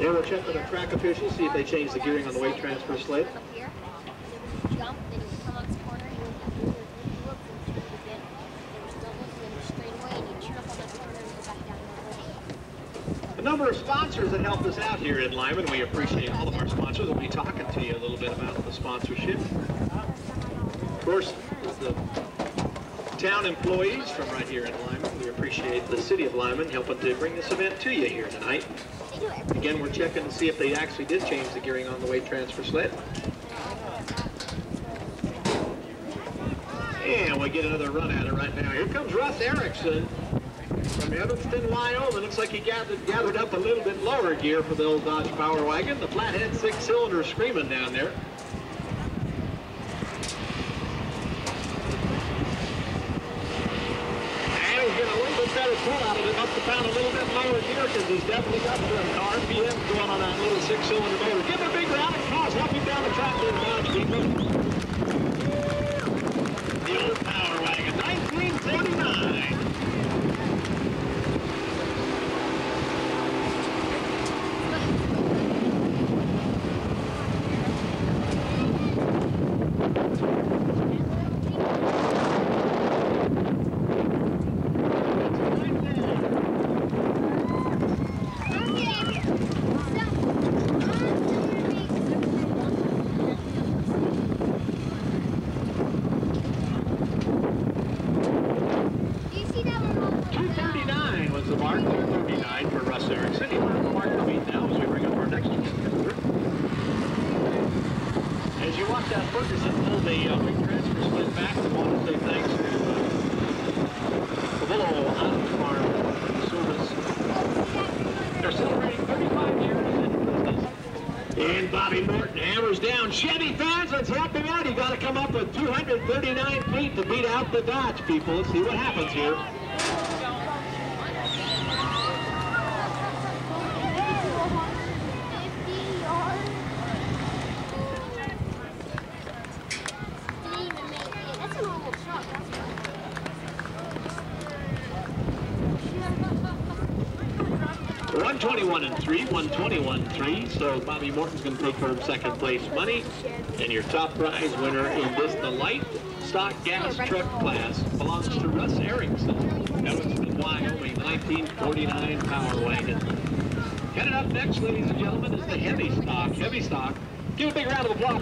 Here we'll check with our track officials, see if they change the gearing on the weight transfer sled. A number of sponsors that helped us out here in Lyman. We appreciate all of our sponsors. We'll be talking to you a little bit about the sponsorship. Of course, the town employees from right here in Lyman. We appreciate the city of Lyman helping to bring this event to you here tonight. Again, we're checking to see if they actually did change the gearing on the weight transfer sled. And we get another run at it right now. Here comes Russ Erickson from Evanston, Wyoming. Looks like he gathered up a little bit lower gear for the old Dodge Power Wagon. The flathead six-cylinder screaming down there. And he's getting a little bit better pull out of it. Must have found a little bit lower gear because he's definitely got some RPM going on that little six-cylinder motor. Give him a big round of applause. Help him down the track there, Dodge people. The old Power Wagon, 1949. Chevy fans, let's help him out. You got to come up with 239 feet to beat out the Dodge people. Let's see what happens here. $121.3, $121.3. So Bobby Morton's going to take home second place money. And your top prize winner in this, the light stock gas truck class, belongs to Russ Erickson. Evanston, Wyoming, 1949 Power Wagon. Headed up next, ladies and gentlemen, is the heavy stock. Give a big round of applause.